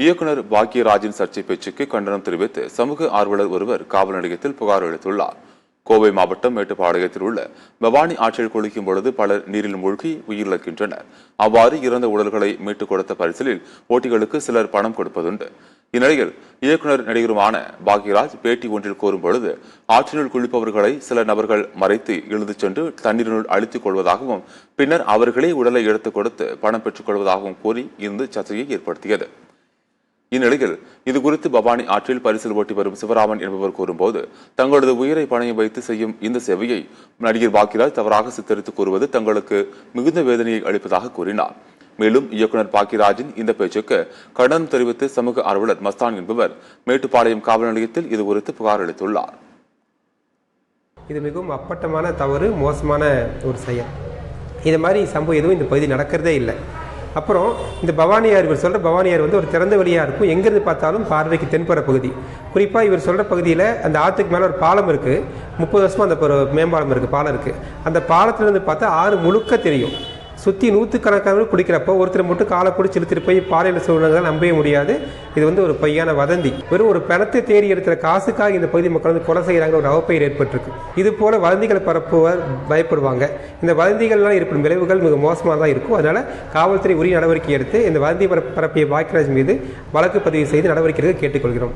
இயக்குனர் பாக்யராஜின் சர்ச்சை பேச்சுக்கு கண்டனம் தெரிவித்து சமூக ஆர்வலர் ஒருவர் காவல் நிலையத்தில் புகார் அளித்துள்ளார். கோவை மாவட்டம் மேட்டுப்பாளையத்தில் உள்ள பவானி ஆற்றில் குளிக்கும் பொழுது பலர் நீரில் மூழ்கி உயிரிழக்கின்றனர். அவ்வாறு இறந்த உடல்களை மீட்டுக் கொடுத்த பரிசிலில் ஓட்டிகளுக்கு சிலர் பணம் கொடுப்பதுண்டு. இந்நிலையில் இயக்குனர் நடிகருமான பாக்யராஜ் பேட்டி ஒன்றில் கூறும் பொழுது ஆற்றினுள் குளிப்பவர்களை சில நபர்கள் மறைத்து இழுத்துச் சென்று தண்ணீரினுள் அழித்துக் கொள்வதாகவும் பின்னர் அவர்களே உடலை எடுத்துக் கொடுத்து பணம் பெற்றுக் கொள்வதாகவும் கூறி இருந்து சர்ச்சையை ஏற்படுத்தியது. இந்நிலையில் இதுகுறித்து பவானி ஆற்றில் பரிசில் ஓட்டி வரும் சிவராமன் என்பவர் கூறும்போது, தங்களது உயிரை பணயம் வைத்து செய்யும் இந்த சேவையை நடிகர் பாக்யராஜ் தவறாக சித்தரித்து கூறுவது தங்களுக்கு மிகுந்த வேதனையை அளிப்பதாக கூறினார். மேலும் இயக்குனர் பாக்யராஜின் இந்த பேச்சுக்கு கண்டனம் தெரிவித்து சமூக ஆர்வலர் மஸ்தான் என்பவர் மேட்டுப்பாளையம் காவல் நிலையத்தில் இது குறித்து புகார் அளித்துள்ளார். இது மிகவும் அப்பட்டமான தவறு, மோசமான ஒரு செயல். இது மாதிரி சம்பவம் எதுவும் இந்த பகுதி நடக்கிறதே இல்லை. அப்புறம் இந்த பவானியார், இவர் சொல்கிற பவானியார் ஒரு திறந்த வழியாக இருக்கும். எங்கேருந்து பார்த்தாலும் பார்வைக்கு தென்புற பகுதி. குறிப்பாக இவர் சொல்கிற பகுதியில் அந்த ஆற்றுக்கு மேலே ஒரு பாலம் இருக்குது. 30 வருஷமாக அந்த ஒரு மேம்பாலம் இருக்குது, பாலம் இருக்குது. அந்த பாலத்திலேருந்து பார்த்தா ஆறு முழுக்க தெரியும். சுற்றி நூற்றுக்கணக்கான குடிக்கிறப்போ ஒருத்தர் மட்டும் காலை பிடிச்சி இழுத்துட்டு போய் பாறையில் சொல்லுறதுனால நம்பவே முடியாது. இது ஒரு பொய்யான வதந்தி. வெறும் ஒரு பணத்தை தேடி எடுக்கிற காசுக்காக இந்த பகுதி மக்கள் கொலை செய்கிறாங்க ஒரு அவப்பெயர் ஏற்பட்டிருக்கு. இது போல வதந்திகளை பரப்புவர் பயப்படுவாங்க. இந்த வதந்திகள்லாம் ஏற்படும் விளைவுகள் மிக மோசமாக தான் இருக்கும். அதனால காவல்துறை உரிய நடவடிக்கை எடுத்து இந்த வதந்தி பரப்பிய பாக்யராஜ் மீது வழக்கு பதிவு செய்து நடவடிக்கை எடுக்க கேட்டுக்கொள்கிறோம்.